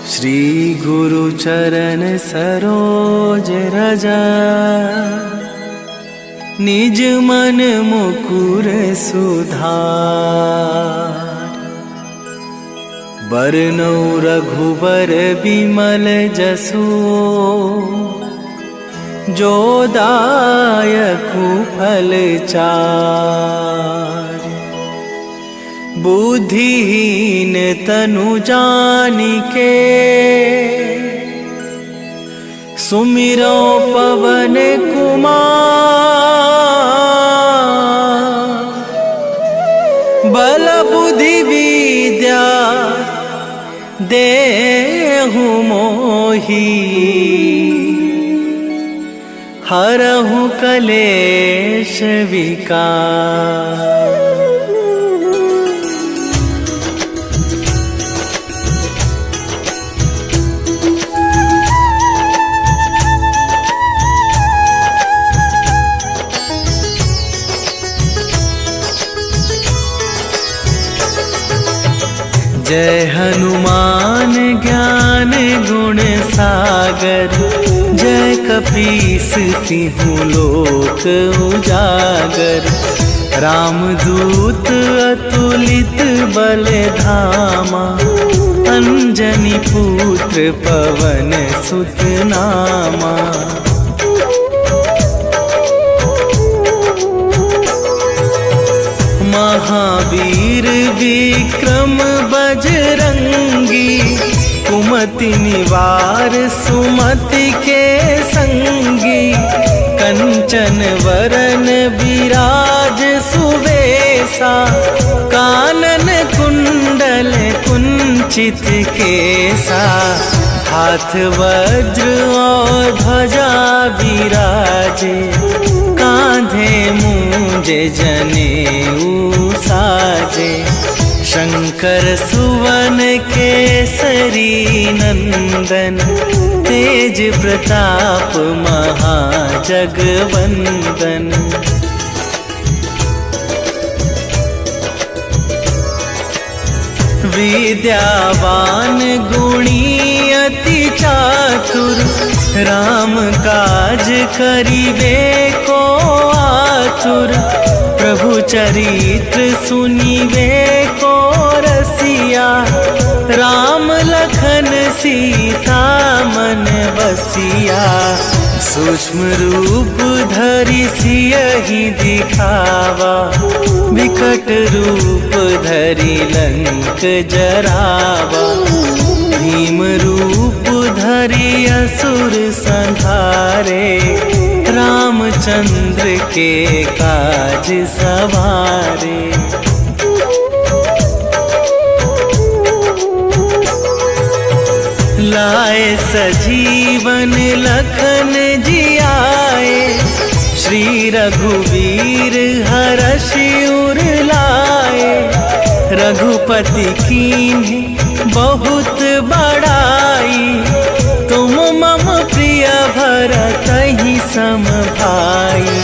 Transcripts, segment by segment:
श्री गुरु चरण सरोज रजा, निज मन मुकुर सुधार। बरनौ रघुबर बिमल जसु, जो दायकु फल चार। बुद्धिहीन तनु जानिके, सुमिरो पवन कुमार। बल बुद्धि विद्या देहु मोहि, हरहु कलेश विकार। जय हनुमान ज्ञान गुण सागर, जय कपीस तिहु लोक उजागर। रामदूत अतुलित बल धामा, अंजनी पुत्र पवन सुत नामा। महावीर विक्रम बजरंगी, कुमति निवार सुमति के संगी। कंचन वरन विराज सुवेशा, कानन कुंडल कुंचित केसा। हाथ वज्र और ध्वजा विराजे, कांधे मूंजे जनेऊ साजे। शंकर सुवन केसरी नंदन, तेज प्रताप महाजगवंदन। विद्यावान गुणी अति चातुर, राम काज करिबे को आतुर। प्रभु चरित्र सुनिबे को रसिया, राम लखन सीता मन बसिया। सूक्ष्म रूप धरि सियहि दिखावा, विकट रूप धरि लंक जरावा। भीम रूप धरि असुर संहारे, रामचंद्र के काज सवारे। लाए सजीवन लखन जियाए, श्री रघुवीर हरषि उर लाए। रघुपति कीन्ही बहुत बड़ाई, तुम मम प्रिय भरतहि सम भाई।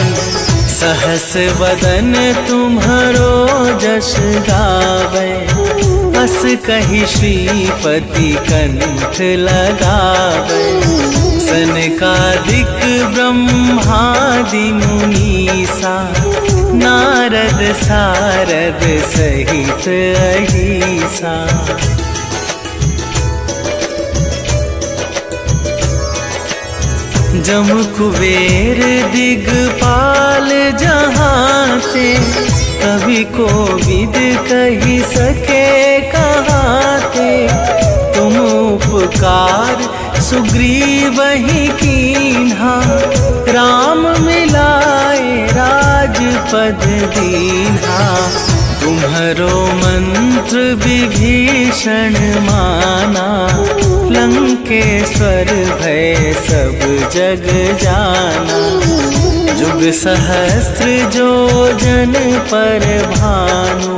सहस वदन तुम्हरो जस गावे, अस कहि श्रीपति कंठ लगावे। सनकादिक ब्रह्मादि मुनीसा, नारद सारद सहित अहिसा। जम कुबेर दिगपाल जहाते, कवि कोविद कहि सके कहाते। तुम उपकार सुग्रीवहि कीन्हा, राम मिलाए राजपद दीन्हा। तुम्हरो मंत्र विभीषण माना, लंकेश्वर भय सब जग जाना। जुग सहस्त्र जो जन पर भानु,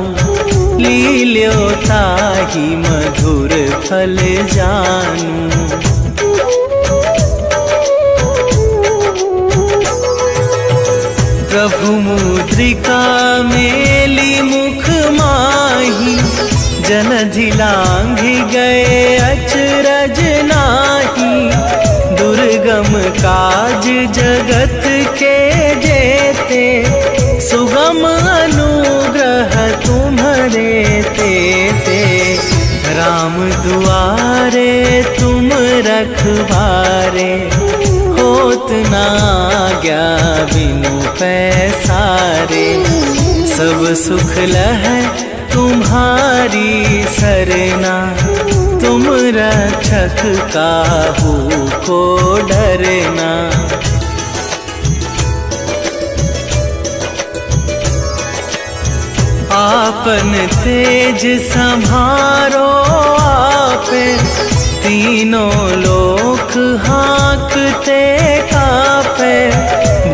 लील्यो ताहि मधुर फल जानू। प्रभु मुद्रिका मेली मुख माही, जनधि लांघि गए अचरज नाही, दुर्गम काज जगत के जेते, सुगम अनुग्रह तुम्हारे तेते। राम दुआरे तुम रखवारे, होत ना आज्ञा बिनु पैसारे। सब सुख लहै तुम्हारी सरना, तुम रक्षक काहू को डरना। आपन तेज संभारो आपे, तीनों लोक हाँकते कापे।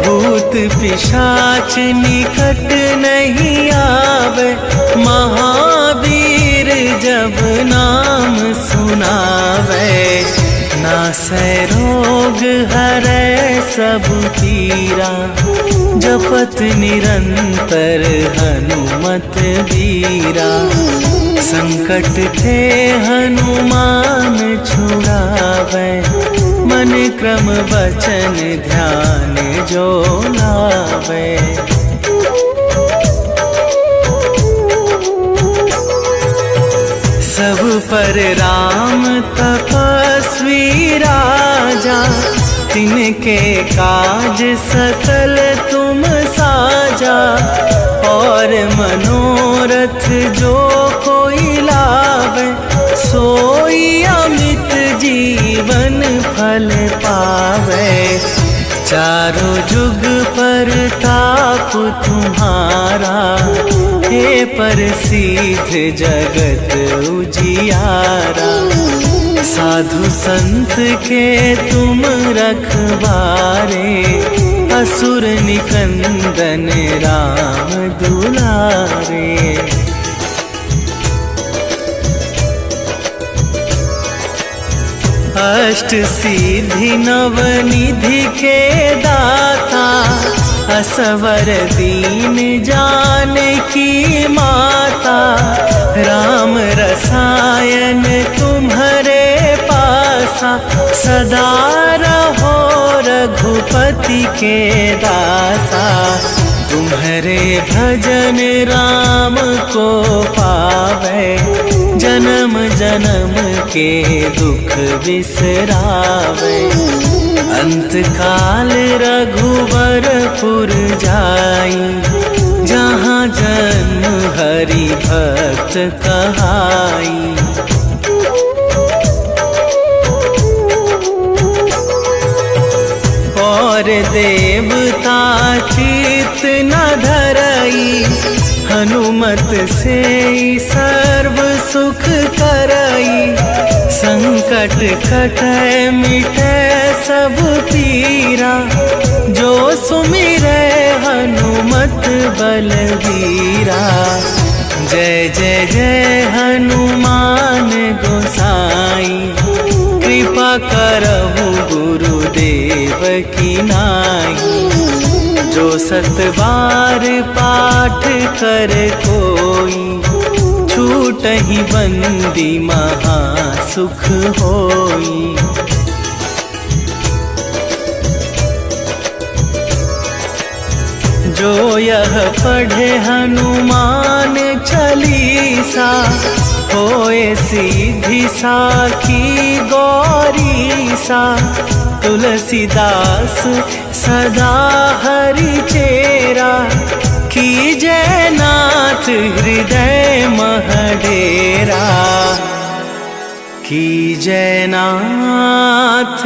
भूत पिशाच निकट नहीं आवे, महावीर जब नाम सुनावे। नासै रोग हरै सब पीरा, जपत निरंतर हनुमत बीरा। संकट ते हनुमान छुड़ावे, मन क्रम वचन ध्यान जो लावे। सब पर राम तपस्वी राजा, तिनके काज सकल तुम साजा। और मनोरथ जो कोई लावे, सोई अमित जीवन फल पावे। चारों जुग पर ताप तुम्हारा, हे प्रसिद्ध जगत उजियारा। साधु संत के तुम रखवारे, असुर निकंदन राम दुलारे। अष्ट सिद्धि नव निधि के दाता, असवर दीन जानकी माता। राम रसायन तुम्हारे पासा, सदा रहो रघुपति के दासा। तुम्हारे भजन राम को पावे, जन्म जन्म के दुख बिसरावे। अंत काल रघुवरपुर जाई, जहाँ जन्म हरि भक्त कहाई। और देवता चित न धरई, हनुमत से सर्व सुख करई। संकट कटै मिटै सब पीरा, जो सुमिरै हनुमत बलबीरा। जय जय जय हनुमान गोसाई, कृपा करहु गुरुदेव की नाई। जो सतबार पाठ कर कोई, छूटहि बंदी महा सुख होई। जो यह पढ़े हनुमान चालीसा, होए सीधी साखी गौरीसा। तुलसीदास सदा हरि चेरा, कीजय नाथ हृदय महडेरा। कीजय नाथ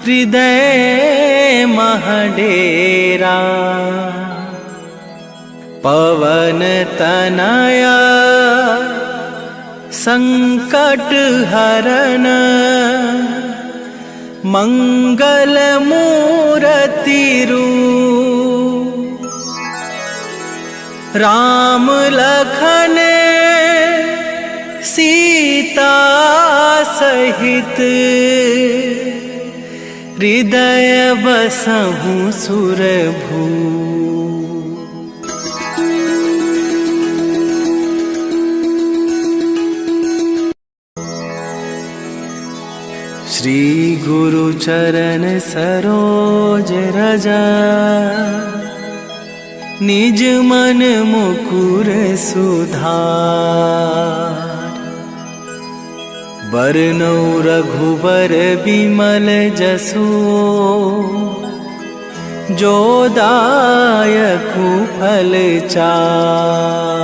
हृदय महडेरा। पवन तनया संकट हरन, मंगल मूर्ति रूप। राम लखन सीता सहित, हृदय बसहु सुरभू। श्री गुरु चरण सरोज रजा, निज मन मुकुर सुधार। बरनौ रघुबर बिमल जसु, जो दायकु फल चार।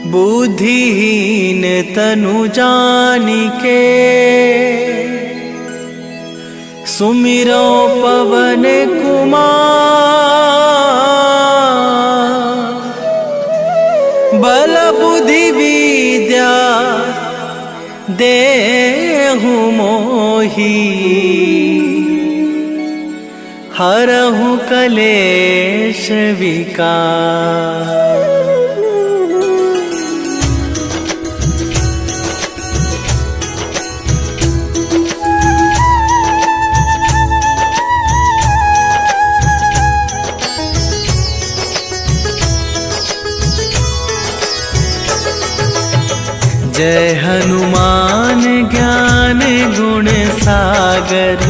बुद्धिहीन तनु जानिके, सुमिरो पवन कुमार। बल बुद्धि विद्या देहु मोहि, हरहु कलेश विकार। जय हनुमान ज्ञान गुण सागर,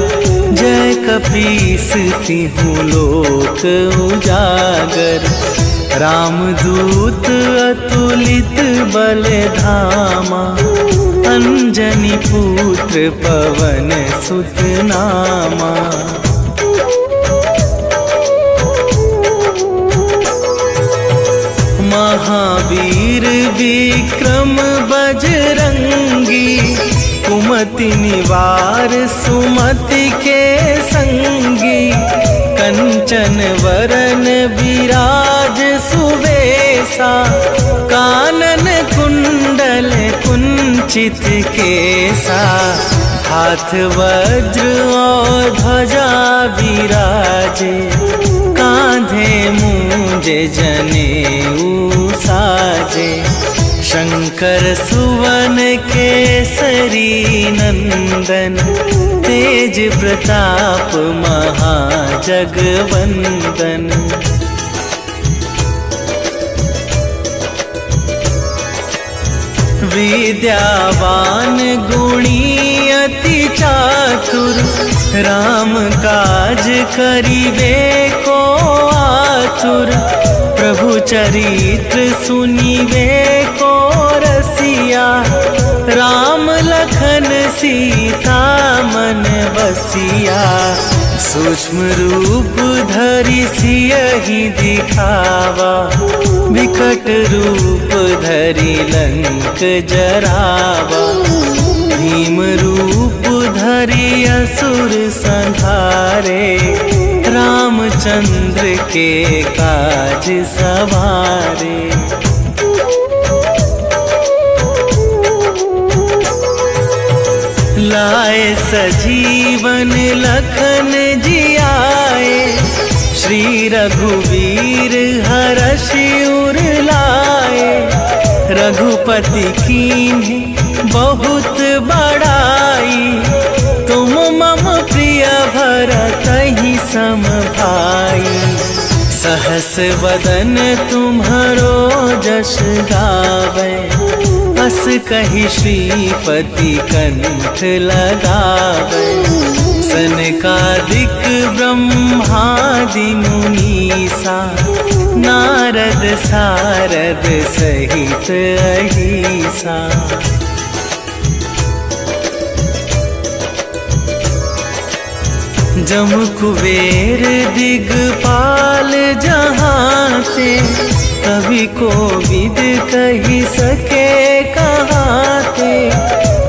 जय कपीस तिहु लोक उजागर। रामदूत अतुलित बल धामा, अंजनी पुत्र पवन सुत नामा। महावीर विक्रम बजरंगी, कुमति निवार सुमति के संगी। कंचन वरन विराज सुवेशा, कानन कुंडल कुंचित केसा। हाथ वज्र और ध्वजा विराजे, कांधे मूंजे जनेऊ साजे। शंकर सुवन केसरी नंदन, तेज प्रताप महाजगवंदन। विद्यावान गुणी अति चातुर, राम काज करिबे को आतुर। प्रभु चरित्र सुनिबे को रसिया, राम लखन सीता मन बसिया। सूक्ष्म रूप धरि सियहि दिखावा, विकट रूप धरि लंक जरावा। भीम रूप धरि असुर संहारे, रामचंद्र के काज सवारे। लाए सजीवन लखन जियाए, श्री रघुवीर हरषि उर लाए। रघुपति कीन्ही बहुत बड़ाई, तुम मम प्रिय भरतहि सम भाई। सहस वदन तुम्हरो जस गावे, अस कहि श्रीपति कंठ लगावे। सनकादिक ब्रह्मादि मुनीसा, नारद सारद सहित अहिसा। जम कुबेर दिगपाल जहांते, कवि कोविद कहि सके कहाते।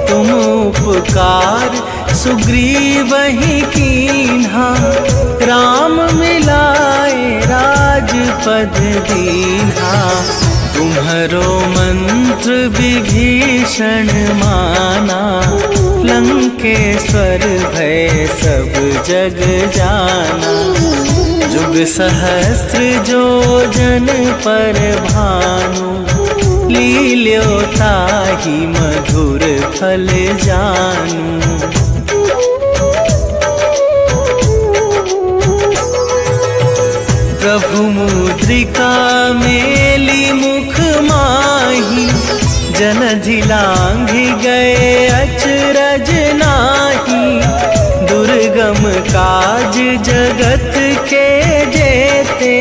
तुम उपकार सुग्रीवहि कीन्हा, राम मिलाए राजपद दीन्हा। तुम्हरो मंत्र विभीषण माना, लंकेश्वर भय सब जग जाना। जुग सहस्त्र जो जन पर भानु, लील्यो ताहि मधुर फल जानू। प्रभु मुद्रिका मेली मुख माही, जलधि लांघि गए अचरज नाही, दुर्गम काज जगत के जेते,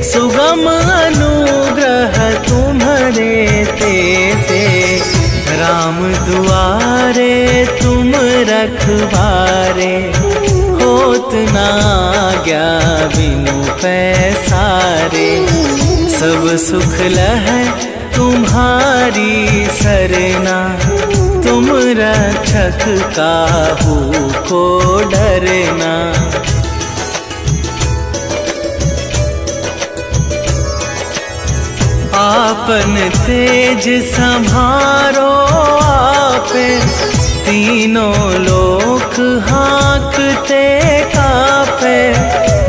सुगम अनुग्रह तुम्हारे तेते। राम दुआरे तुम रखवारे, होत ना आज्ञा बिनु पैसारे। सब सुख लहै तुम्हारी सरना, तुम रक्षक काहू को डरना। आपन तेज संभारो आपे, तीनों लोक हाँकते कापे।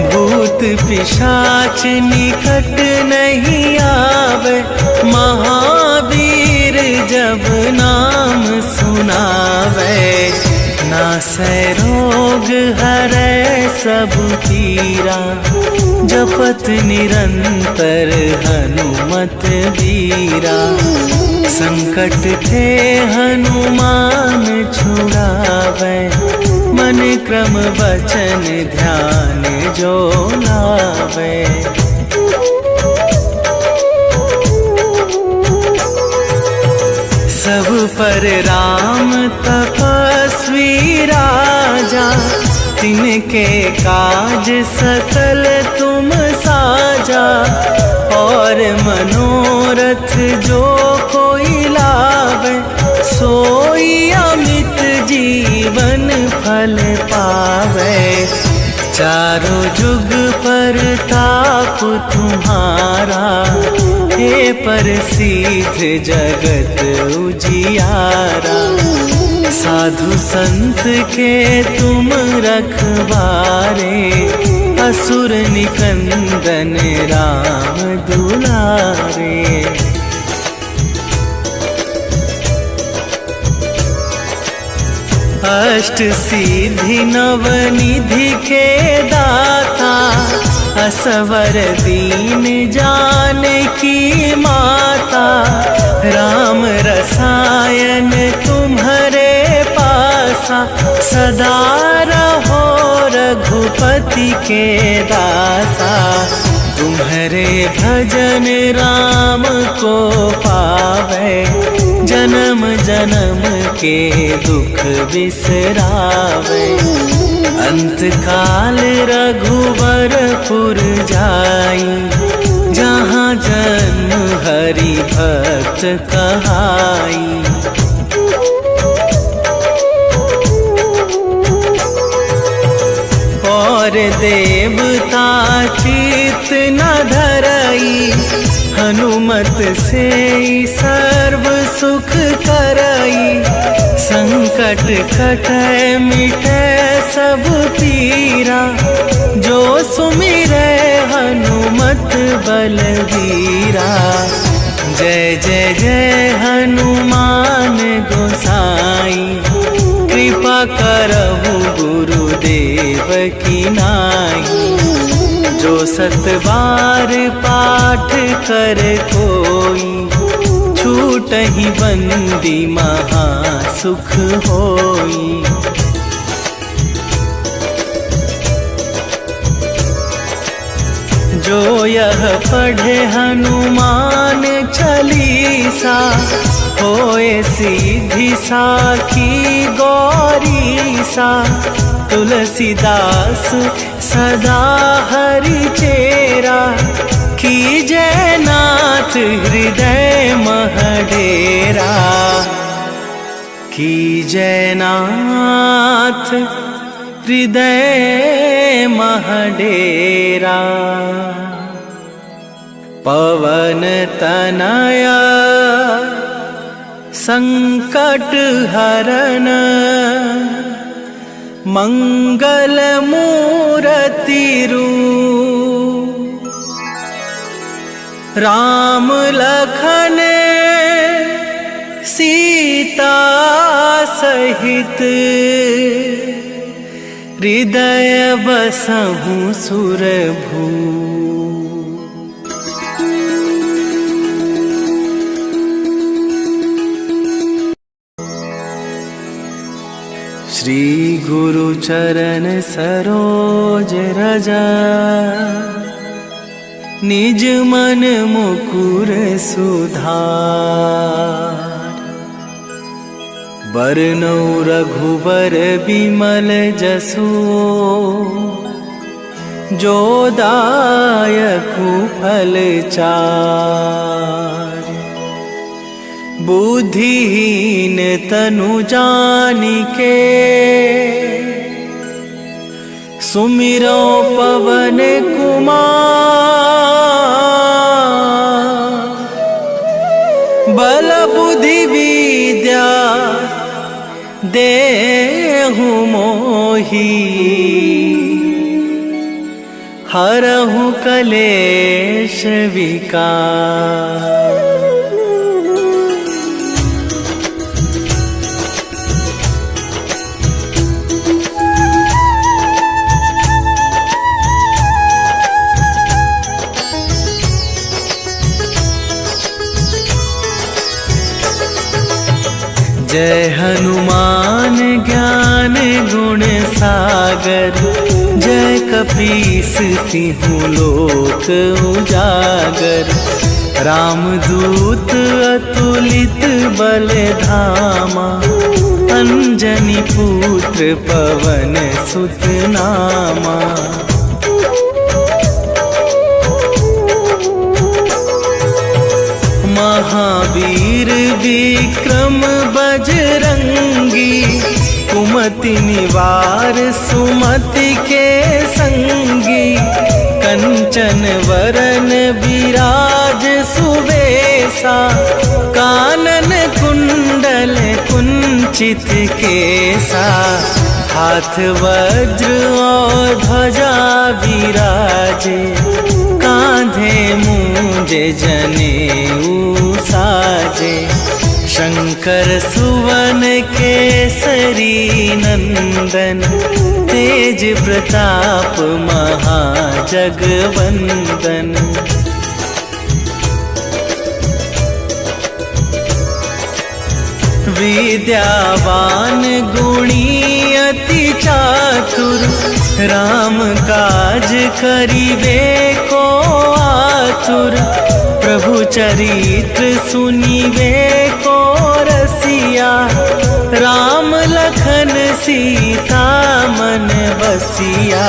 भूत पिशाच निकट नहीं आवे, महावीर जब नाम सुनावे। नासै रोग हरै सब पीरा, जपत निरंतर हनुमत वीरा। संकट ते हनुमान छुड़ावे, मन क्रम वचन ध्यान जो लावे। सब पर राम तपस्वी राजा, तिनके काज सकल तुम साजा। और मनोरथ जो कोई लावे, सोई अमित जीवन फल पावे। चारों जुग पर ताप तुम्हारा, हे प्रसिद्ध जगत उजियारा। साधु संत के तुम रखवारे, असुर निकंदन राम दुलारे। अष्ट सिद्धि नवनिधि के दाता, असवर दीन जानकी माता। राम रसायन तुम्हारे पासा, सदा रहो रघुपति के दासा। तुम्हारे भजन राम को पावे, जन्म जन्म के दुख बिसरावे। अंत काल रघुवरपुर जाई, जहाँ जन्म हरि भक्त कहाई। और देवता चित न धरई, हनुमत से सर्व सुख करई। संकट कटै मिटै सब पीरा, जो सुमिरै हनुमत बलवीरा। जय जय जय हनुमान गोसाई, कृपा करहु गुरुदेव की नाई। जो सतबार पाठ कर कोई, छूटहि बंदी महा सुख होई। जो यह पढ़े हनुमान चालीसा, होए सीधी साखी गौरीसा। तुलसीदास सदा हरि चेरा, कीजय नाथ हृदय मह डेरा। कीजय नाथ हृदय मह डेरा। पवन तनया संकट हरन, मंगल मूर्ति रूप। राम लखन सीता सहित, हृदय बसहु सुरभू। श्री गुरु चरण सरोज रजा, निज मन मुकुर सुधार। बरनौ रघुबर बिमल जसु, जो दायकु फल चार। बुद्धिहीन तनु जानिके, सुमिरो पवन कुमार। बल बुद्धि विद्या देहु मोहि, हरहु कलेश विकार। जय हनुमान ज्ञान गुण सागर, जय कपीस तिहुँ लोक उजागर। रामदूत अतुलित बल धामा, अंजनी पुत्र पवन सुत नामा। महावीर विक्रम बजरंगी, कुमति निवार सुमति के संगी। कंचन वरन विराज सुवेशा, कानन कुंडल कुंचित केसा। हाथ वज्र और ध्वजा विराजे, कांधे मूंज जनेऊ साजे। शंकर सुवन केसरी नंदन, तेज प्रताप महाजगवंदन। विद्यावान गुणी अति चातुर, राम काज करिबे को आतुर। प्रभु चरित्र सुनिबे को रसिया, राम लखन सीता मन बसिया।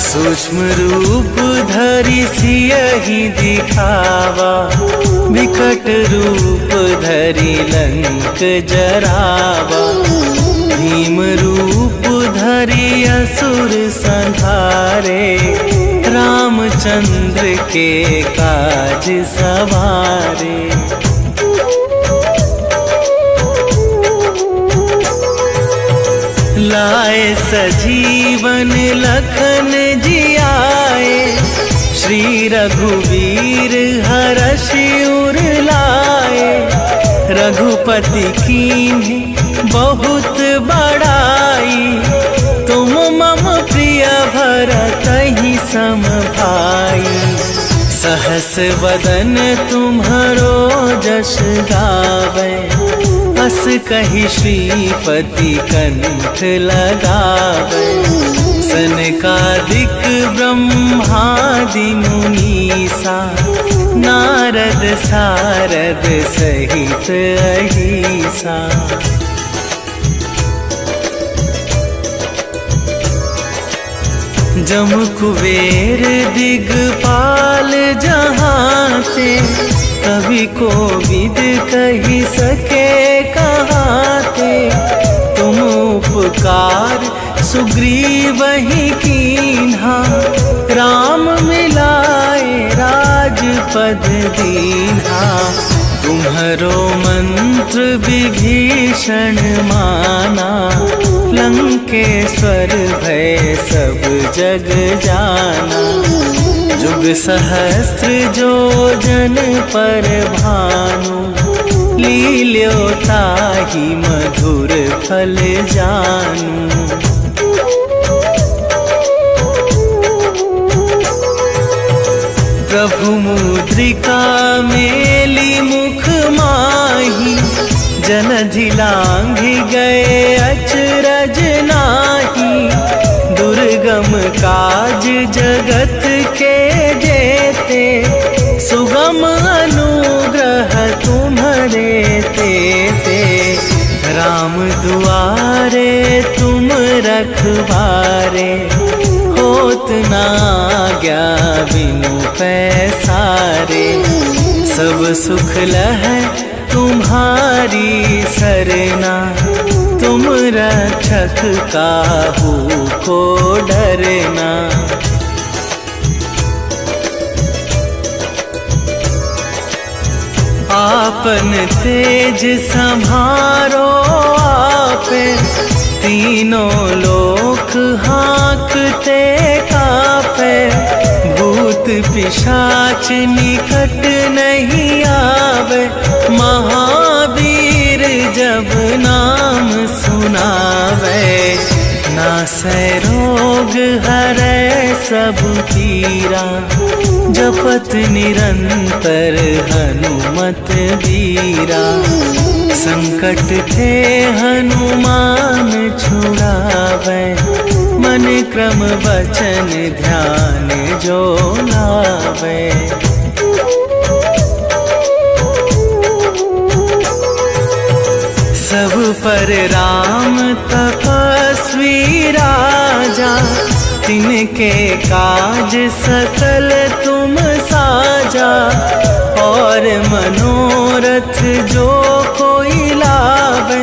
सूक्ष्म रूप धरि सियहि दिखावा, विकट रूप धरि लंक जरावा। भीम रूप धरि असुर संहारे, रामचंद्र के काज सवारे। लाए सजीवन लखन जियाए, श्री रघुवीर हरषि उर लाए। रघुपति कीन्ही बहुत बड़ाई, तुम मम प्रिय भरतहि सम भाई। सहस वदन तुम्हरो जस गावै, अस कहि श्रीपति कंठ लगावै। सनकादिक ब्रह्मादि मुनीसा, नारद सारद सहित अहिसा। जम कुबेर दिगपाल जहांते, कवि कोविद कहि सके कहाते। तुम उपकार सुग्रीवहि कीन्हा, राम मिलाए राजपद दीन्हा। तुम्हरो मंत्र विभीषण माना, लंकेश्वर भय सब जग जाना। जुग सहस्त्र जो जन पर भानु, लील्यो ताहि मधुर फल जानू। प्रभु मुद्रिका मेली मुख माहि, जनधि लांघि गए अचरज नाही, दुर्गम काज जगत के जेते, सुगम अनुग्रह तुम्हारे तेते। राम दुआरे तुम रखवारे, होत ना आज्ञा बिनु पैसारे। सब सुख लहै तुम्हारी सरना, तुम रक्षक काहू को डरना। आपन तेज संभारो आपे, तीनों लोक हाँकते कापे। भूत पिशाच निकट नहीं आवे, महावीर जब नाम सुनावे। नासै रोग हरै सब पीरा, जपत निरंतर हनुमत वीरा। संकट ते हनुमान छुड़ावे, मन क्रम वचन ध्यान जो लावे। सब पर राम तपस्वी राजा, तिनके काज सकल तुम साजा। और मनोरथ जो कोई लावे,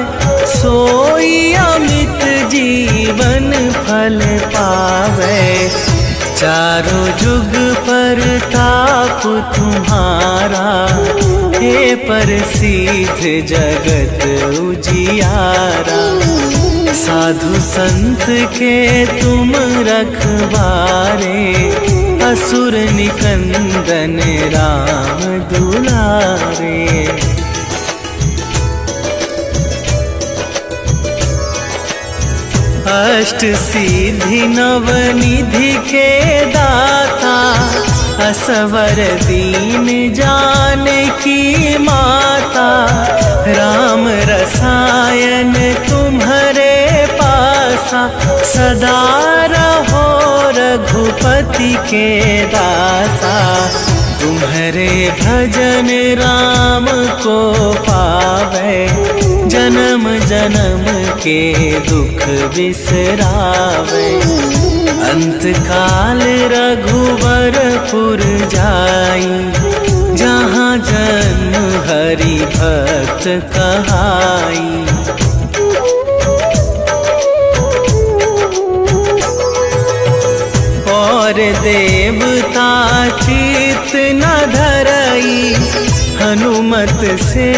सोई अमित जीवन फल पावे। चारों जुग पर ताप तुम्हारा, हे प्रसिद्ध जगत उजियारा। साधु संत के तुम रखवारे, असुर निकंदन राम दुलारे। अष्ट सिद्धि नवनिधि के दाता, असवर दीन जानकी माता। राम रसायन तुम्हारे पासा, सदा रहो रघुपति के दासा। तुम्हारे भजन राम को पावे, जन्म जन्म के दुख बिसरावे। अंत काल रघुवरपुर जाई, जहाँ जन्म हरि भक्त कहाई। और देवता चित न धरई, हनुमत से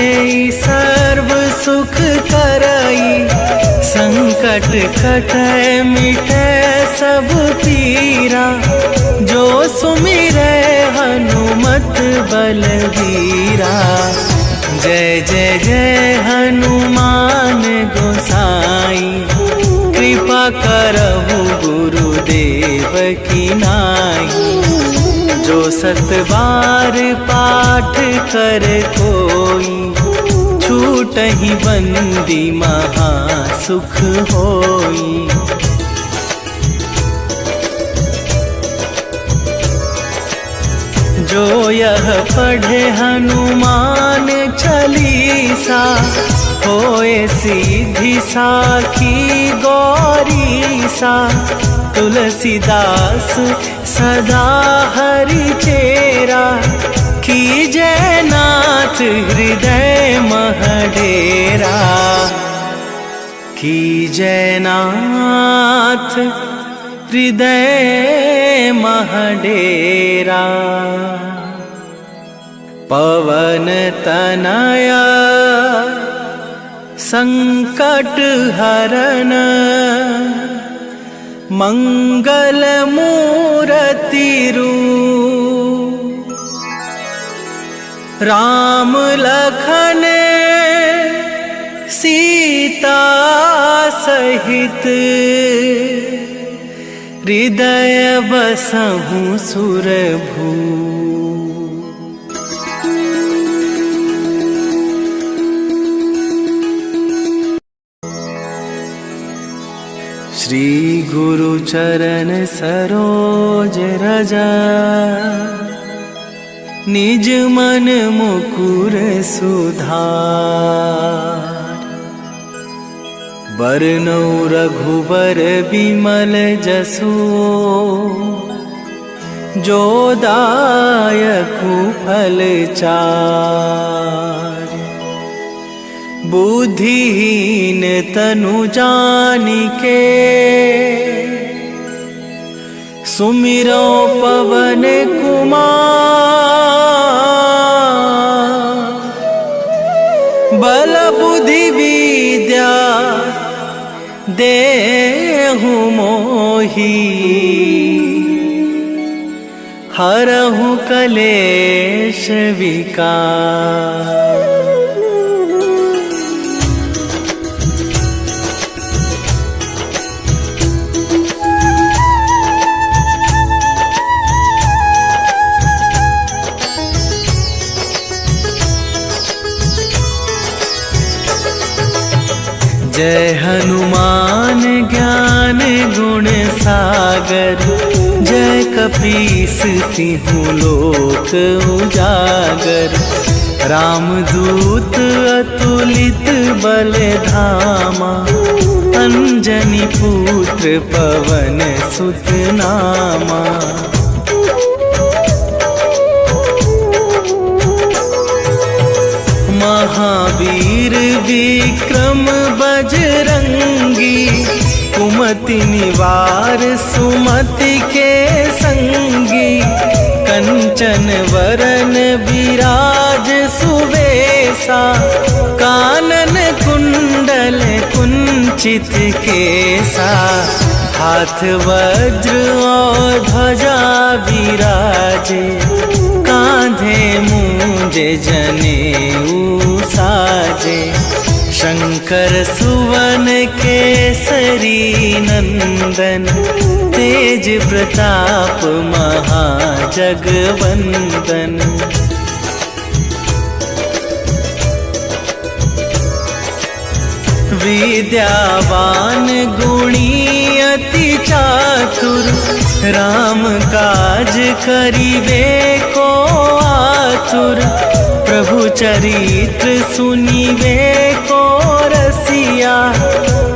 सर्व सुख करई। संकट कटै मिटै सब पीरा, जो सुमिरै हनुमत बलबीरा। जय जय जय हनुमान गोसाई, कृपा करहु गुरुदेव की नाई। जो सत बार पाठ कर कोई, छूटहि बंदी महा सुख होई। जो यह पढ़े हनुमान चालीसा, होए सीधी साखी गौरीसा। तुलसीदास सदा हरि चेरा, कीजय नाथ हृदय मह डेरा। कीजय नाथ हृदय मह डेरा। पवन तनया संकट हरन, मंगल मूर्ति रूप। राम लखन सीता सहित, हृदय बसहु सुरभूप। श्री गुरु चरण सरोज रजा, निज मन मुकुर सुधार। बरनौ रघुबर बिमल जसु, जो दायकु फल चार। बुद्धिहीन तनु जानिके, सुमिरो पवन कुमार। बल बुद्धि विद्या देहु मोहि, हरहु कलेश विकार। जय हनुमान ज्ञान गुण सागर, जय कपीस तिहु लोक उजागर। रामदूत अतुलित बल धामा, अंजनी पुत्र पवन सुत नामा। महावीर विक्रम बजरंगी, कुमति निवार सुमति के संगी। कंचन वरन विराज सुवेशा, कानन कुंडल कुंचित केसा। हाथ वज्र और ध्वजा विराजे, कांधे मूंज जनेऊ साजे। शंकर सुवन केसरी नंदन, तेज प्रताप महाजगवंदन। विद्यावान गुणी अति चातुर, राम काज करिबे को आतुर। प्रभु चरित्र सुनिबे को रसिया,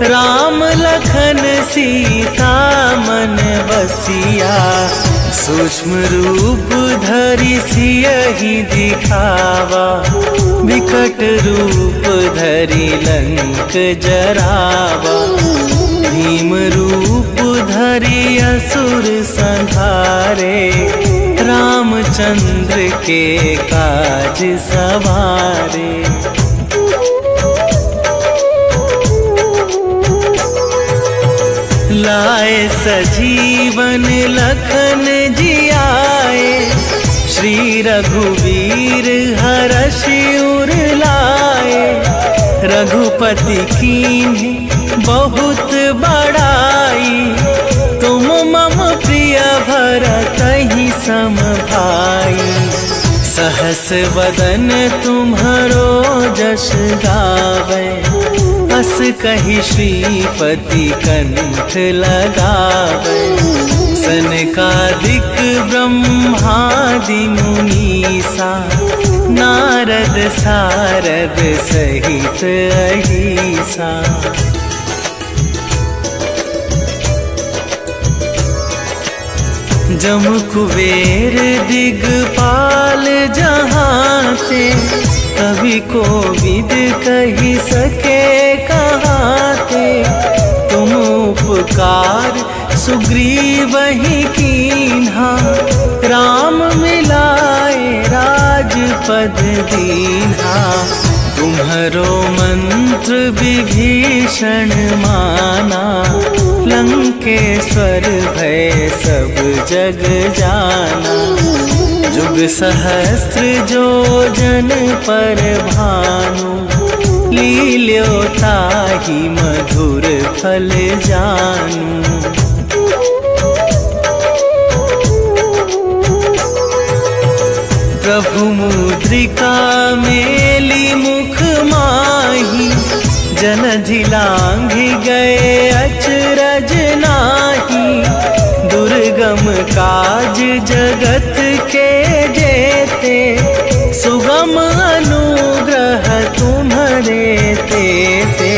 राम लखन सीता मन बसिया। सूक्ष्म रूप धरि सियहि दिखावा, विकट रूप धरि लंक जरावा। भीम रूप धरि असुर संहारे, रामचंद्र के काज सवारे। लाए सजीवन लखन जियाए, श्री रघुवीर हरषि उर लाए। रघुपति कीन्ही बहुत बड़ाई, तुम मम प्रिय भरतहि सम भाई। सहस वदन तुम्हरो जस गावे, अस कहि श्रीपति कंठ लगावे। सनकादिक ब्रह्मादि मुनीसा, नारद सारद सहित अहिसा। जम कुबेर दिगपाल जहांते, कवि कोविद कहि सके कहाते। तुम उपकार सुग्रीवहि कीन्हा, राम मिलाए राजपद दीन्हा। तुम्हरो मंत्र विभीषण माना, लंकेश्वर भय सब जग जाना। जुग सहस्त्र जो जन पर भानु, लील्यो ताहि मधुर फल जानू। प्रभु मुद्रिका मेली मुख माहि, जनधि लांघि गए अचरज नाही, दुर्गम काज जगत के जेते, सुगम अनुग्रह तुम्हारे तेते।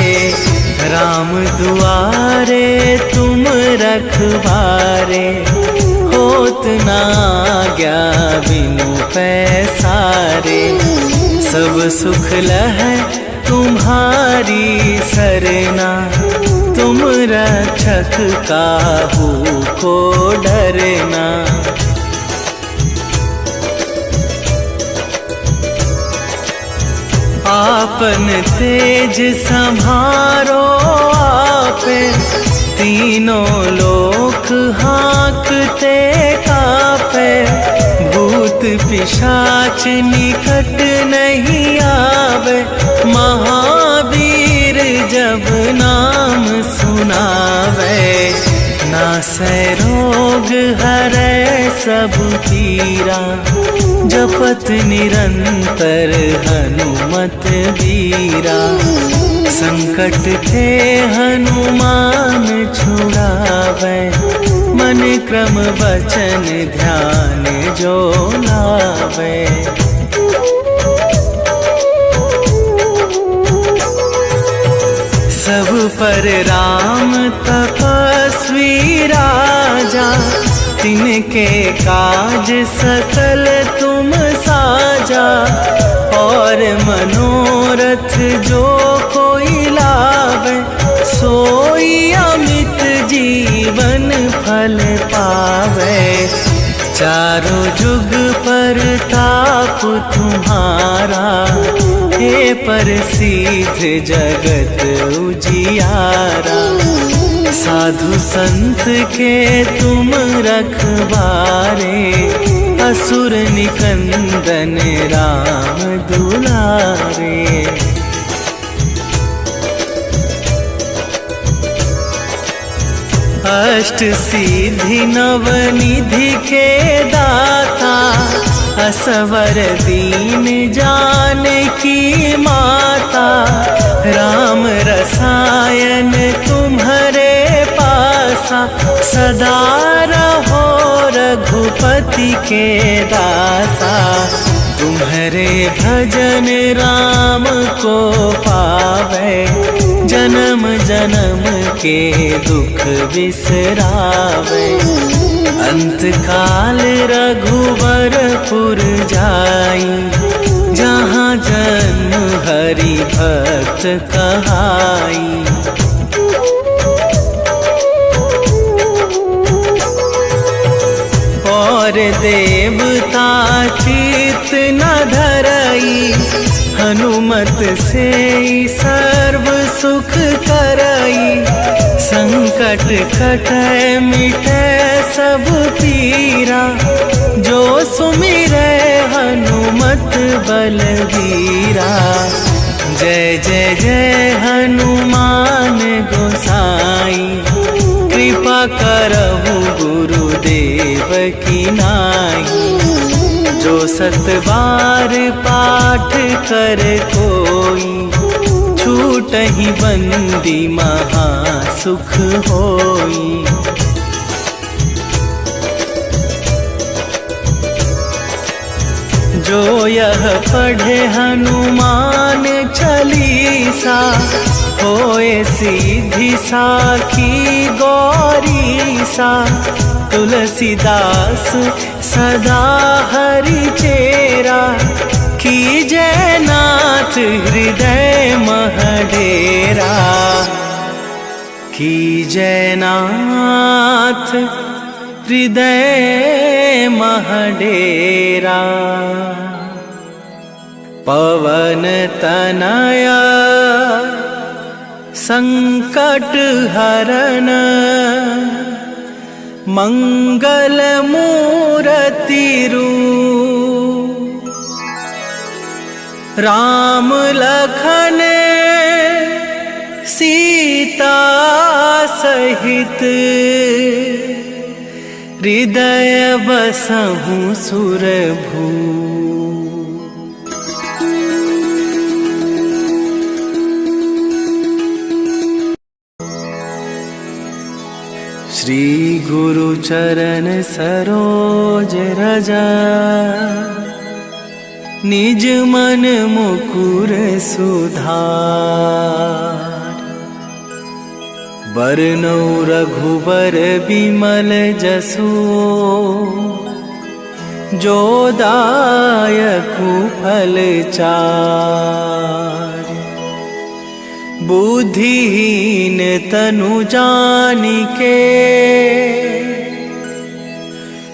राम दुआरे तुम रखवारे, होत ना आज्ञा बिनु पैसारे। सब सुख लहै तुम्हारी सरना, तुम रक्षक काहू को डरना। आपन तेज संभारो आपे, तीनों लोक हाँकते कापे। भूत पिशाच निकट नहीं आवे, महावीर जब नाम सुनावे। नासै रोग हरै सब पीरा, जपत निरंतर हनुमत वीरा। संकट ते हनुमान छुड़ावे, मन क्रम वचन ध्यान जो लावे। सब पर राम तपस्वी राजा, तिनके काज सकल तुम साजा। और मनोरथ जो कोई लावे, सोई अमित जीवन फल पावे। चारों जुग पर ताप तुम्हारा, हे प्रसिद्ध जगत उजियारा। साधु संत के तुम रखवारे, असुर निकंदन राम दुलारे। अष्ट सिद्धि नवनिधि के दाता, असवर दीन जानकी माता। राम रसायन तुम्हारे पासा, सदा रहो रघुपति के दासा। तुम्हारे भजन राम को पावे, जन्म जन्म के दुख बिसरावे। अंत काल रघुवरपुर जाई, जहाँ जन्म हरि भक्त कहाई। और देवता चित न धरई, हनुमत से सर्व सुख करई। संकट कटै मिटै सब पीरा, जो सुमिरै हनुमत बलवीरा। जय जय जय हनुमान गोसाई, कृपा करहु गुरुदेव की नाई। जो सत बार पाठ कर कोई, छूटहि बंदी महा सुख होई। जो यह पढ़े हनुमान चालीसा, होए सीधी साखी गौरीसा। तुलसीदास सदा हरि चेरा, कीजय नाथ हृदय मह डेरा। कीजय नाथ हृदय मह डेरा। पवन तनया संकट हरन, मंगल मूर्ति रूप। राम लखन सीता सहित, हृदय बसहु सुरभू। श्री गुरु चरण सरोज रजा, निज मन मुकुर सुधार। बरनौ रघुबर बिमल जसु, जो दायकु फल चार। बुद्धिहीन तनु जानिके,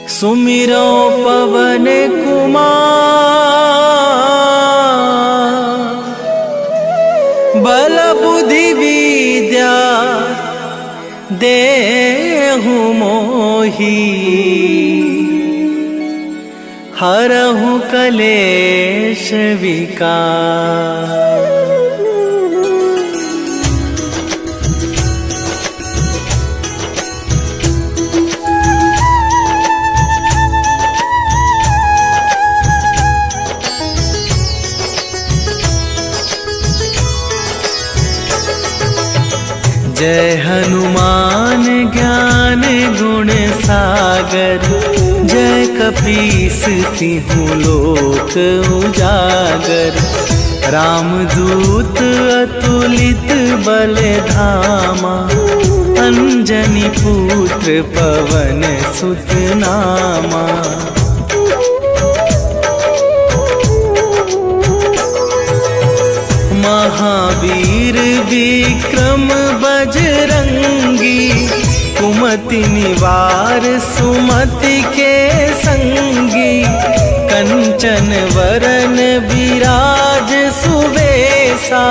सुमिरो पवन कुमार। बल बुद्धि विद्या देहु मोहि, हरहु कलेश विकार। जय हनुमान ज्ञान गुण सागर, जय कपीस तिहु लोक उजागर। रामदूत अतुलित बल धामा, अंजनी पुत्र पवन सुत नामा। महावीर विक्रम बजरंगी, कुमति निवार सुमति के संगी। कंचन वरन विराज सुवेशा,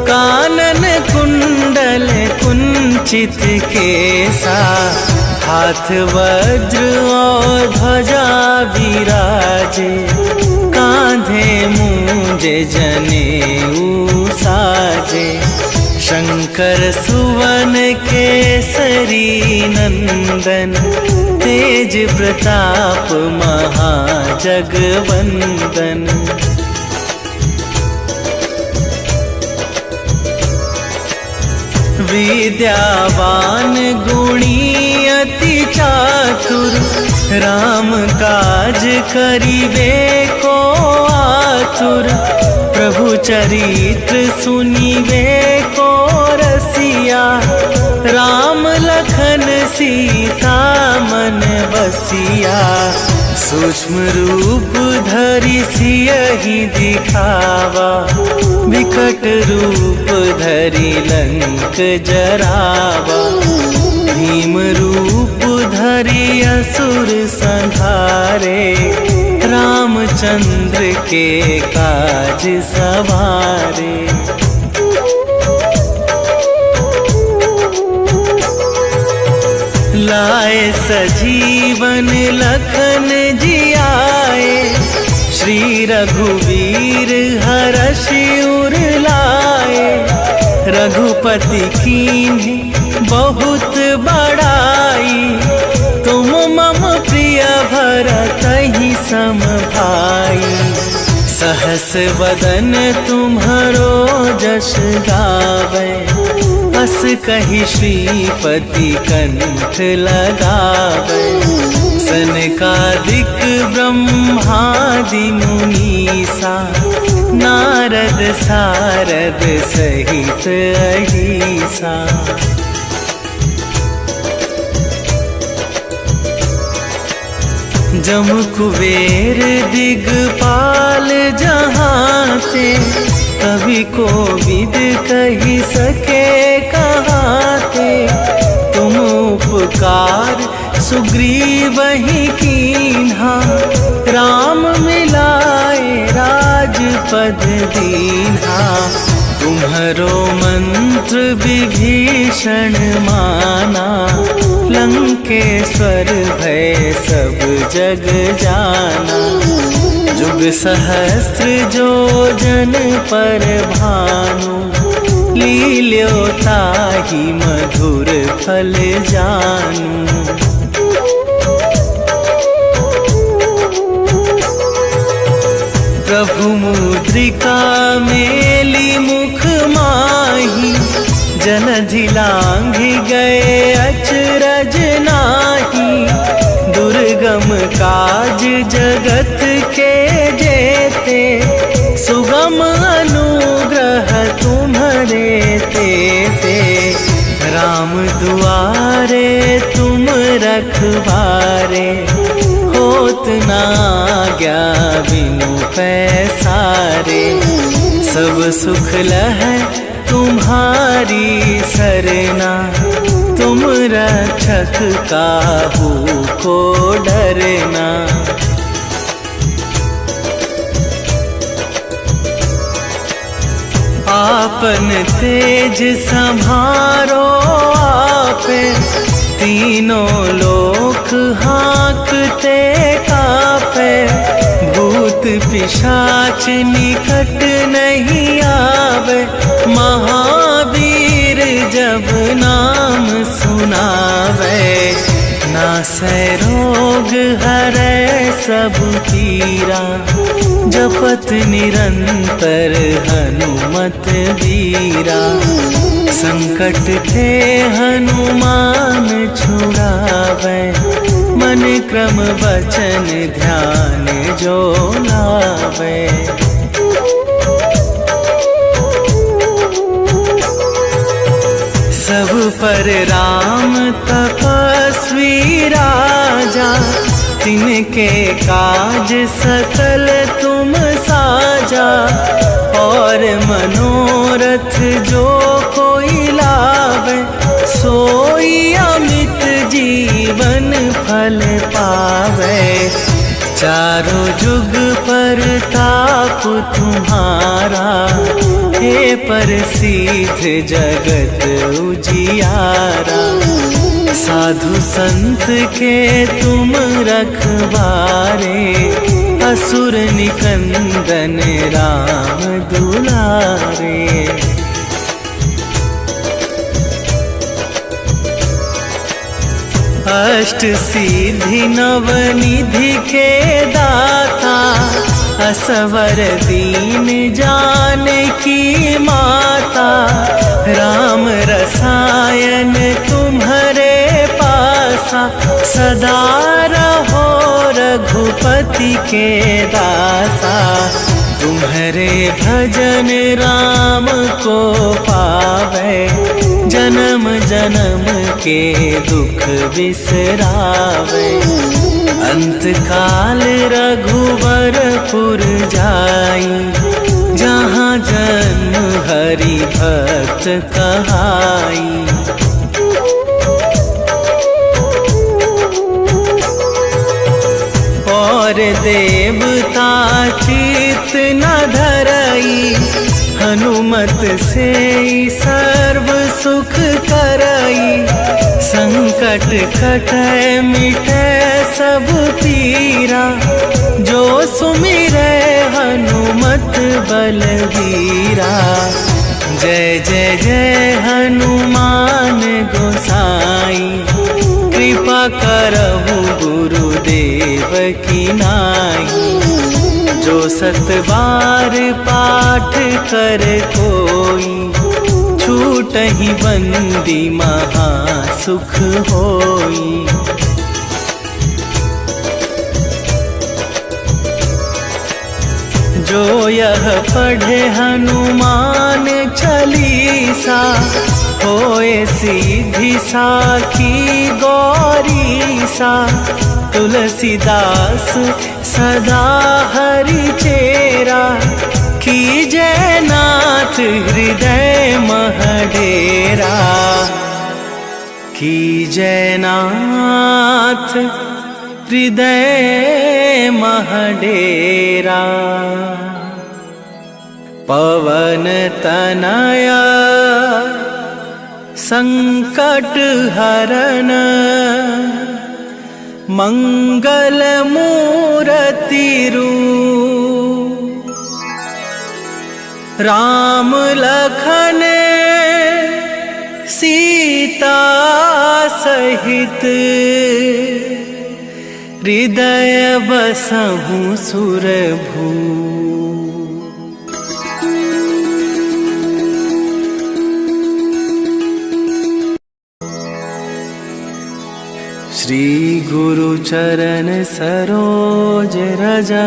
कानन कुंडल कुंचित केसा। हाथ वज्र और ध्वजा विराजे, कांधे मूंज जनेऊ साजे। शंकर सुवन केसरी नंदन, तेज प्रताप महाजगवंदन। विद्यावान गुणी अति चातुर, राम काज करिबे को आतुर। प्रभु चरित्र सुनिबे को रसिया, राम लखन सीता मन बसिया। सूक्ष्म रूप धरि सियहि दिखावा, विकट रूप धरि लंक जरावा। भीम रूप धरि असुर संहारे, रामचंद्र के काज सवारे। लाए सजीवन लखन जियाए, श्री रघुवीर हरषि उर लाए। रघुपति कीन्ही बहुत बड़ाई, तुम मम प्रिय भरतहि सम भाई। सहस वदन तुम्हरो जस गावे, अस कहि श्रीपति कंठ लगावे। सनकादिक ब्रह्मादि मुनीसा, नारद सारद सहित अहिसा। जम कुबेर दिगपाल जहांते, कवि कोविद कहि सके कहाते। तुम उपकार सुग्रीवहि कीन्हा, राम मिलाए राजपद दीन्हा। तुम्हरो मंत्र विभीषण माना, लंकेश्वर भय सब जग जाना। जुग सहस्त्र जो जन पर भानु, लील्यो ताहि मधुर फल जानू। प्रभु मुद्रिका मेली मुख माहि, जनधि लांघि गए अचरज नाही, दुर्गम काज जगत के जेते, सुगम अनुग्रह तुम्हारे तेते। राम दुआरे तुम रखवारे, होत ना आज्ञा बिनु पैसारे। सब सुख लहै तुम्हारी सरना, तुम रक्षक काहू को डरना। आपन तेज संभारो आपे, तीनों लोक हाँकते कापे। भूत पिशाच निकट नहीं आवे, महावीर जब नाम सुनावे। नासै रोग हरै सब पीरा, जपत निरंतर हनुमत वीरा। संकट ते हनुमान छुड़ावे, मन क्रम वचन ध्यान जो लावे। सब पर राम तपस्वी राजा, तिनके काज सकल तुम साजा। और मनोरथ जो कोई लावे, सोई अमित जीवन फल पावे। चारों जुग पर ताप तुम्हारा, हे प्रसिद्ध जगत उजियारा। साधु संत के तुम रखवारे, असुर निकंदन राम दुलारे। अष्ट सिद्धि नवनिधि के दाता, असवर दीन जानकी माता। राम रसायन तुम्हारे पासा, सदा रहो रघुपति के दासा। तुम्हारे भजन राम को पावे, जन्म जन्म के दुख बिसरावे। अंत काल रघुवरपुर जाई, जहाँ जन्म हरि भक्त कहाई। और देवता चित न धरई, हनुमत से सर्व सुख करई। संकट कटै मिटै सब पीरा, जो सुमिरै हनुमत बलवीरा। जय जय जय हनुमान गोसाई, कृपा करहु गुरुदेव की नाई। जो सत बार पाठ कर कोई, छूटहि बंदी महा सुख होई। जो यह पढ़े हनुमान चालीसा, होए सीधी साखी गौरीसा। तुलसीदास सदा हरि चेरा, कीजय नाथ हृदय मह डेरा। कीजय नाथ हृदय मह डेरा। पवन तनया संकट हरन, मंगल मूर्ति रूप। राम लखन सीता सहित, हृदय बसहु सुरभू। श्री गुरु चरण सरोज रजा,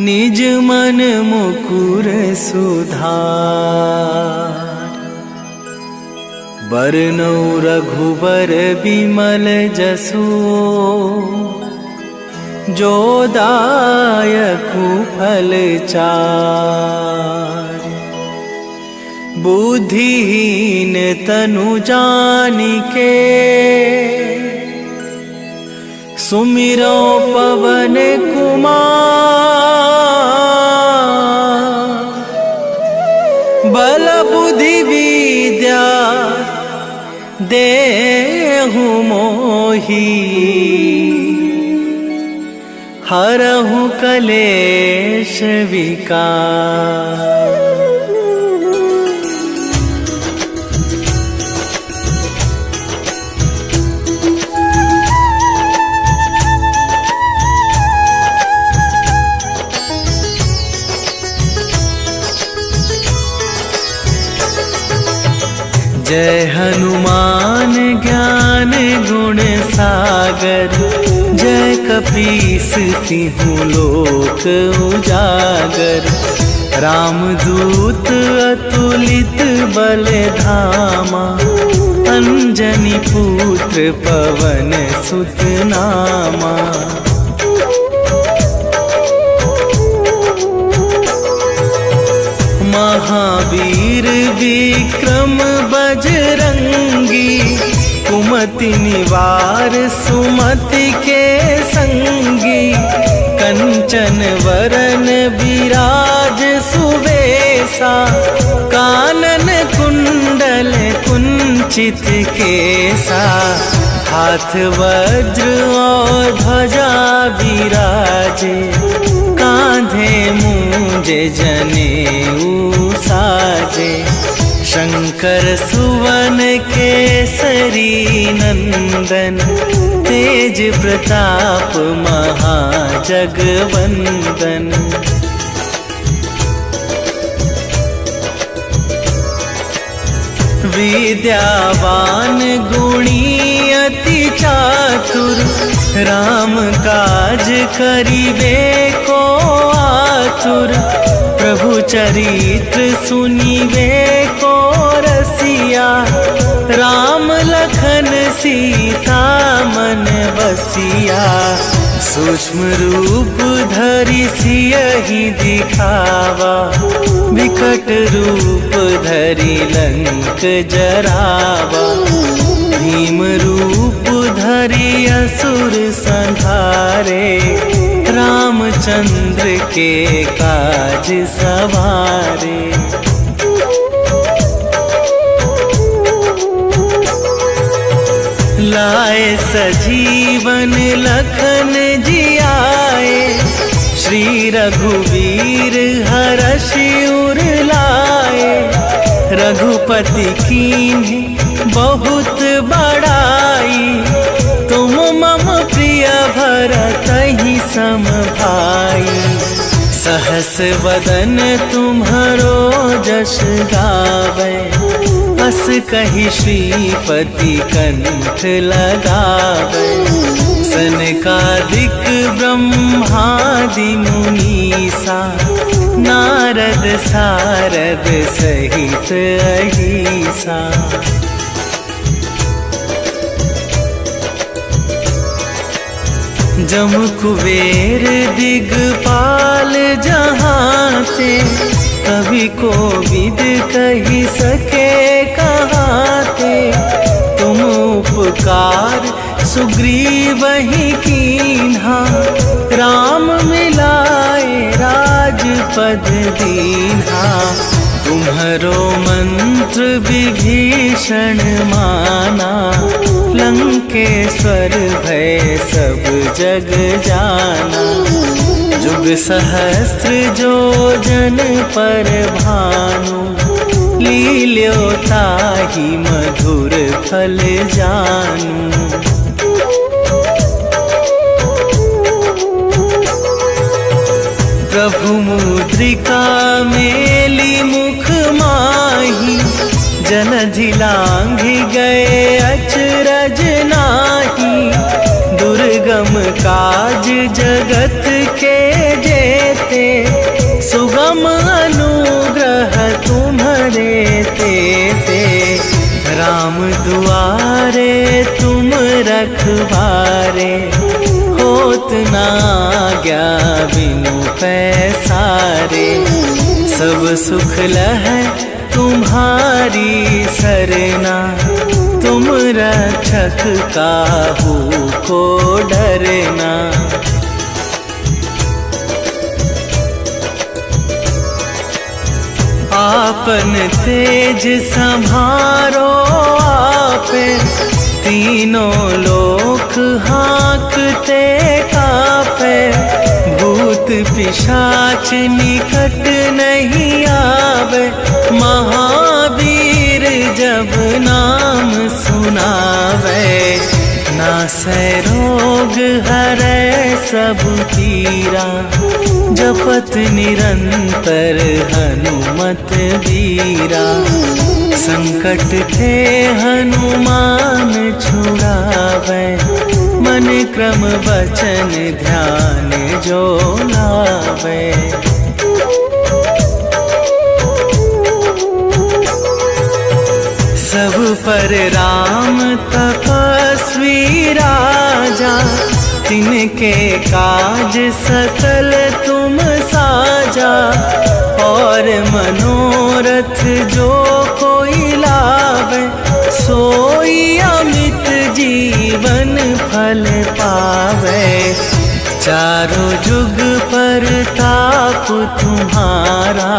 निज मन मुकुर सुधार। बरनौ रघुबर बिमल जसु, जो दायकु फल चार। बुद्धिहीन तनु जानिके, सुमिरो पवन कुमार। बल बुद्धि विद्या देहु मोहि, हरहु कलेश विकार। जय हनुमान ज्ञान गुण सागर, जय कपीस तिहु लोक उजागर। रामदूत अतुलित बल धामा, अंजनी पुत्र पवन सुत नामा। महावीर विक्रम बजरंगी, कुमति निवार सुमति के संगी। कंचन वरन विराज सुवेशा, कानन कुंडल कुंचित केसा। हाथ वज्र और ध्वजा विराजे, कांधे मूंज जनेऊ साजे। शंकर सुवन केसरी नंदन, तेज प्रताप महाजगवंदन। विद्यावान गुणी अति चातुर, राम काज करिबे को आतुर। प्रभु चरित्र सुनिबे को रसिया, राम लखन सीता मन बसिया। सूक्ष्म रूप धरि सियहि दिखावा, विकट रूप धरि लंक जरावा। भीम रूप धरि असुर संहारे, रामचंद्र के काज सवारे। लाए सजीवन लखन जियाए, श्री रघुवीर हरषि उर लाए। रघुपति कीन्ही बहुत बड़ाई, तुम मम प्रिय भरतहि सम भाई। सहस वदन तुम्हरो जस गावे, अस कहि श्रीपति कंठ लगावे। सनकादिक ब्रह्मादि मुनीसा, नारद सारद सहित अहिसा। जम कुबेर दिगपाल जहाते, कभी कोविद कही सके कहाते। तुम उपकार सुग्रीवहि कीन्हा, राम मिलाए राजपद दीन्हा। तुम्हरो मंत्र विभीषण माना, लंकेश्वर भय सब जग जाना। जुग सहस्त्र जो जन पर भानु, लील्यो ताहि मधुर फल जानू। प्रभु मुद्रिका मेली मुख माहि, जनधि लांघि गए अचरज नाही, दुर्गम काज जगत के जेते, सुगम अनुग्रह तुम्हारे तेते। राम दुआरे तुम रखवारे, होत ना आज्ञा बिनु पैसारे। सब सुख लहै तुम्हारी सरना, तुम रक्षक काहू को डरना। आपन तेज संभारो आपे, तीनों लोक हाँकते कापे। भूत पिशाच निकट नहीं आवे, महावीर जब नाम सुनावे। नासै रोग हरै सब पीरा, जपत निरंतर हनुमत वीरा। संकट ते हनुमान छुड़ावे, मन क्रम वचन ध्यान जो लावे। सब पर राम तपस्वी राजा, तिनके काज सकल तुम साजा। और मनोरथ जो कोई लावे, सोई अमित जीवन फल पावे। चारों जुग पर ताप तुम्हारा,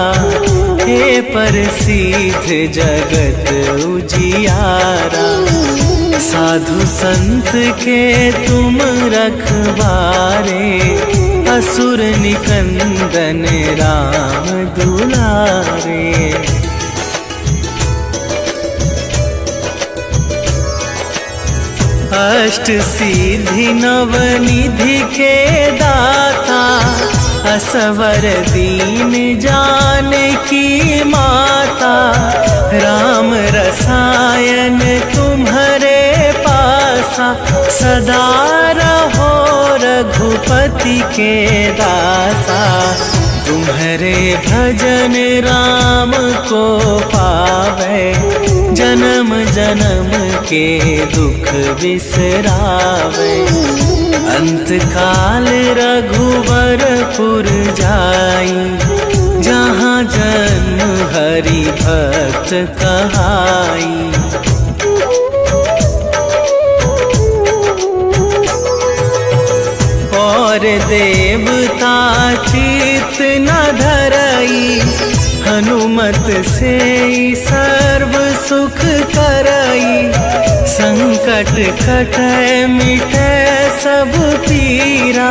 हे प्रसिद्ध जगत उजियारा। साधु संत के तुम रखवारे, असुर निकंदन राम दुलारे। अष्ट सिद्धि नवनिधि के दाता, असवर दीन जानकी माता। राम रसायन तुम्हारे पासा, सदा रहो रघुपति के दासा। तुम्हारे भजन राम को पावे, जन्म जन्म के दुख बिसरावे। अंत काल रघुवरपुर जाई, जहाँ जन्म हरि भक्त कहाई। और देवता चित न धरई, हनुमत से सर्व सुख करई। संकट कटै मिटै सब पीरा,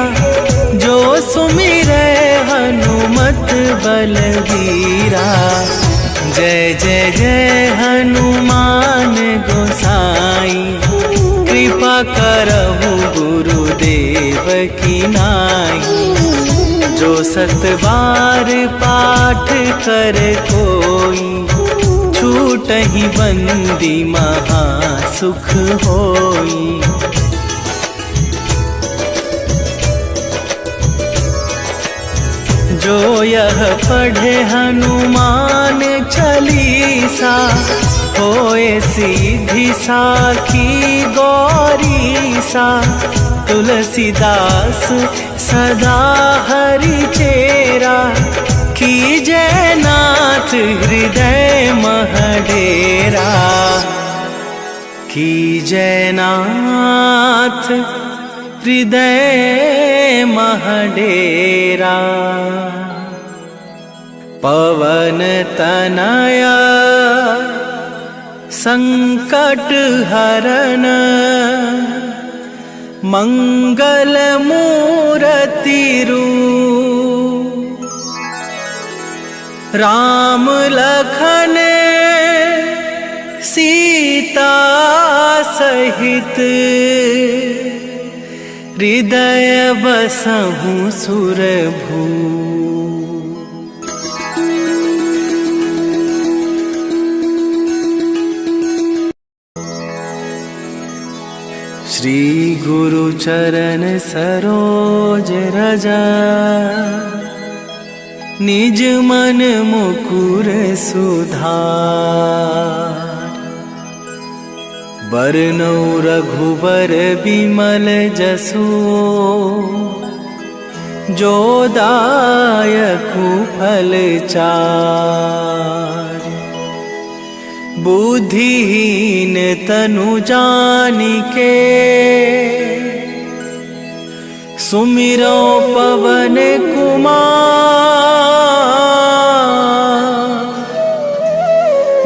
जो सुमिरै हनुमत बलबीरा। जय जय जय हनुमान गोसाई, कृपा करहु गुरुदेव की नाई। जो सत बार पाठ कर कोई, छूटहि बंदी महा सुख होई। जो यह पढ़े हनुमान चालीसा, होए सीधी साखी गौरीसा। तुलसीदास सदा हरि चेरा, कीजय नाथ हृदय मह डेरा। कीजय नाथ हृदय मह डेरा। पवन तनया संकट हरन, मंगल मूर्ति रूप। राम लखन सीता सहित, हृदय बसहु सुरभू। श्री गुरु चरण सरोज रजा, निज मन मुकुर सुधार। बरनौ रघुबर बिमल जसु, जो दायकु फल चार। बुद्धिहीन तनु जानिके, सुमिरो पवन कुमार।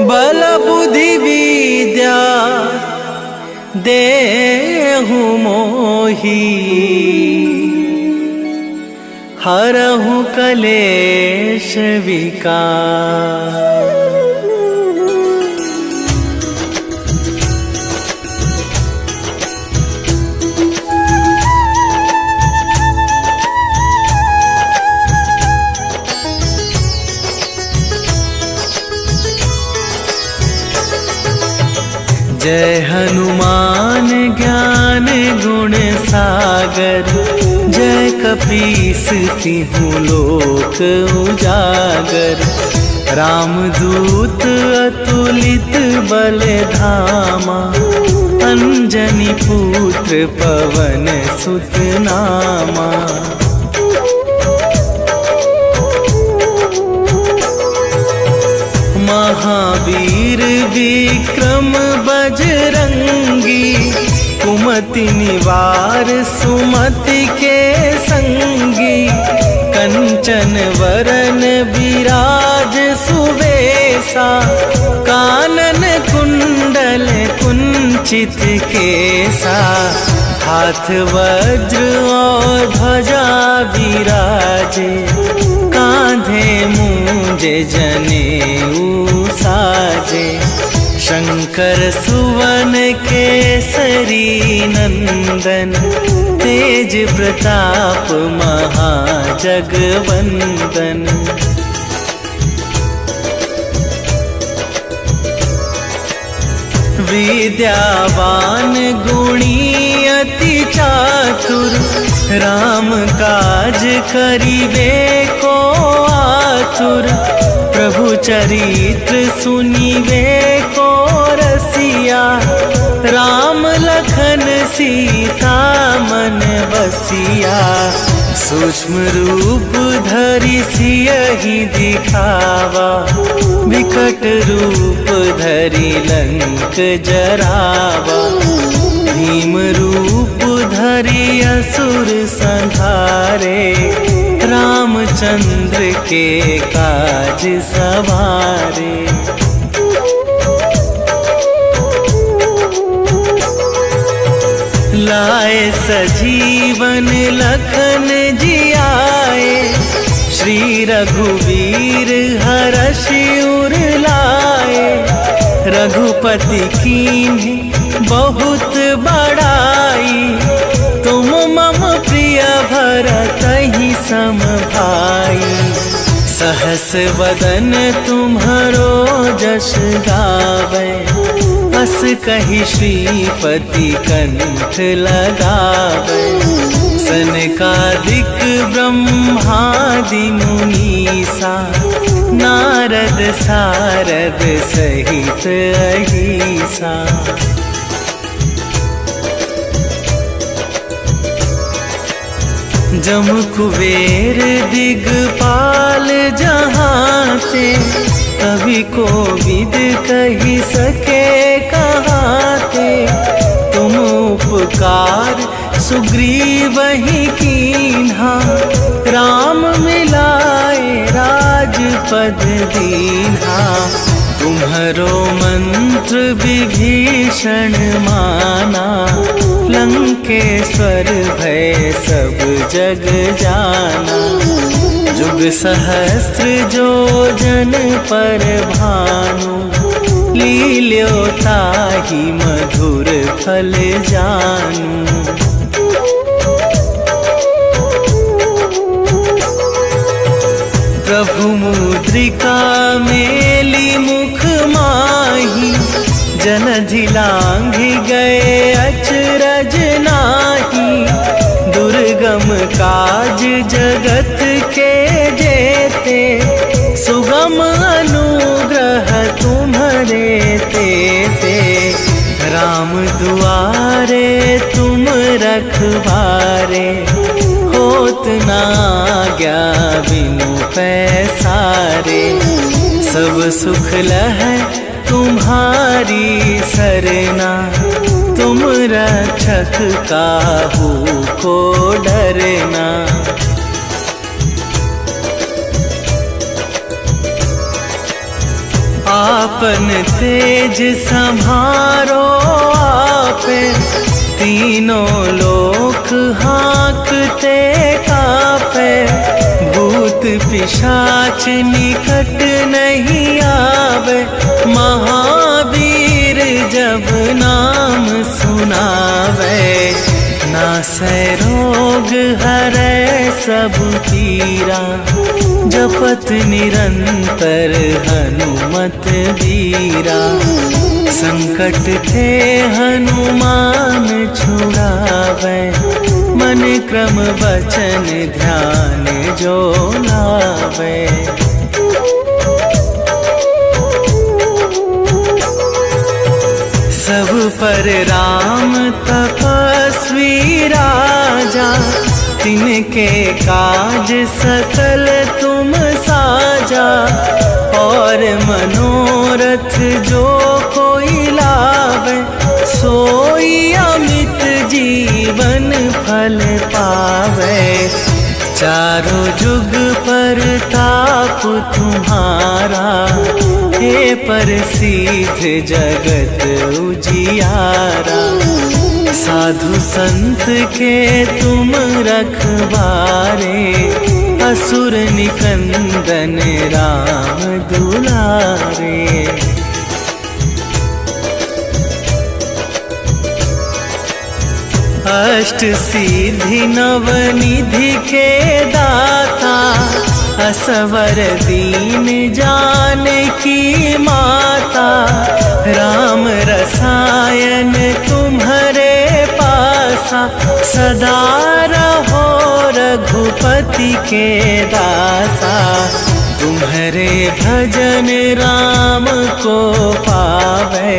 बल बुद्धि विद्या देहु मोहि, हरहु कलेश विकार। जय हनुमान ज्ञान गुण सागर, जय कपीस तिहु लोक उजागर। रामदूत अतुलित बल धामा, अंजनी पुत्र पवन सुत नामा। महावीर विक्रम बजरंगी, कुमति निवार सुमति के संगी। कंचन वरन विराज सुवेशा, कानन कुंडल कुंचित केसा। हाथ वज्र और ध्वजा विराजे, कांधे मूंज जनेऊ साजे। शंकर सुवन केसरी नंदन, तेज प्रताप महाजगवंदन। विद्यावान गुणी अति चातुर, राम काज करिबे को आतुर। प्रभु चरित्र सुनिबे को रसिया, राम लखन सीता मन बसिया। सूक्ष्म रूप धरि सियहि दिखावा, विकट रूप धरि लंक जरावा। भीम रूप धरि असुर संहारे, रामचंद्र के काज सवारे। लाए सजीवन लखन जियाए, श्री रघुवीर हरषि उर लाए। रघुपति कीन्ही बहुत बड़ाई, तुम मम प्रिय भरतहि सम भाई। सहस वदन तुम्हरो जस गावे, अस कहि श्रीपति कंठ लगावे। सनकादिक ब्रह्मादि मुनीसा, नारद सारद सहित अहिसा। जम कुबेर दिगपाल जहाते, कवि कोविद कहि सके कहाते। तुम उपकार सुग्रीवहि कीन्हा, राम मिलाए राजपद दीन्हा। तुम्हरो मंत्र विभीषण माना, लंकेश्वर भय सब जग जाना। जुग सहस्त्र जो जन पर भानु, लील्यो ताहि मधुर फल जानू। प्रभु मुद्रिका मेली मुख माही, जन झिलांघि गए अचरज दुआरे तुम रखवारे, होत ना आज्ञा बिनु पैसारे। सब सुख लहै तुम्हारी सरना, तुम रक्षक काहू को डरना। आपन तेज संभारो आपे, तीनों लोक हाँकते कापे। भूत पिशाच निकट नहीं आवे, महावीर जब नाम सुनावे। नासै रोग हरै सब पीरा, जपत निरंतर हनुमत वीरा। संकट ते हनुमान छुड़ावे, मन क्रम वचन ध्यान जो लावे। सब पर राम तपस्वी राजा, तिनके काज सकल तुम साजा। और मनोरथ जो कोई लावे, सोई अमित जीवन फल पावे। चारों जुग पर ताप तुम्हारा, हे प्रसिद्ध जगत उजियारा। साधु संत के तुम रखवारे, असुर निकंदन राम दुलारे। अष्ट सिद्धि नव निधि के दाता, असवर दीन जानकी माता। राम रसायन तुम्हारे पासा, सदा रहो रघुपति के दासा। तुम्हारे भजन राम को पावे,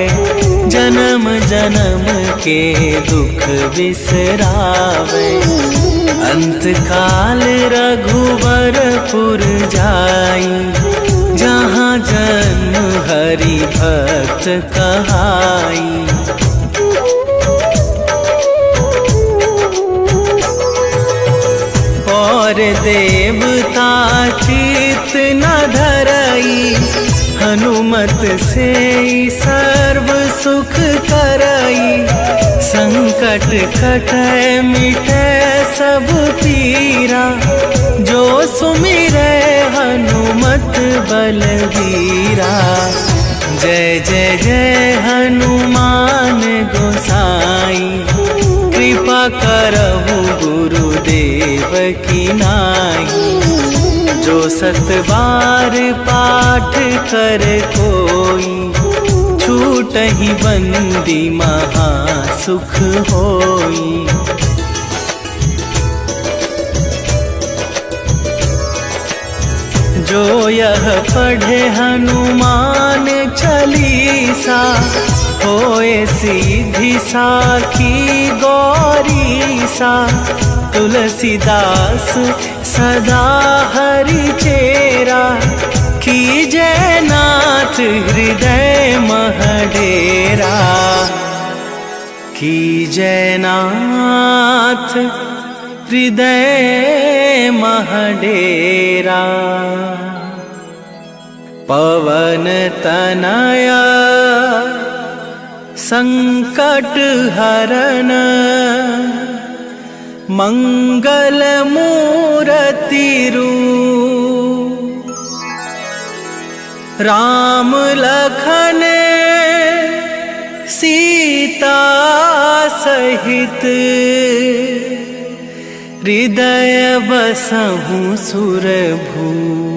जन्म जन्म के दुख बिसरावे। अंत काल रघुवरपुर जाई, जहाँ जन्म हरि भक्त कहाई। और देवता चित न धरई, हनुमत से सर्व सुख करई। संकट कटै मिटै सब पीरा, जो सुमिरै हनुमत बलवीरा। जय जय जय हनुमान गोसाई, कृपा करहु गुरुदेव की नाई। जो सत बार पाठ कर कोई, छूटहि बंदी महा सुख होई। जो यह पढ़े हनुमान चालीसा, होए सीधी साखी गौरीसा। तुलसीदास सदा हरि चेरा, कीजय नाथ हृदय मह डेरा। कीजय नाथ हृदय मह डेरा। पवन तनया संकट हरन, मंगल मूरति रूप। राम लखन सीता सहित, हृदय बसहु सुरभूप।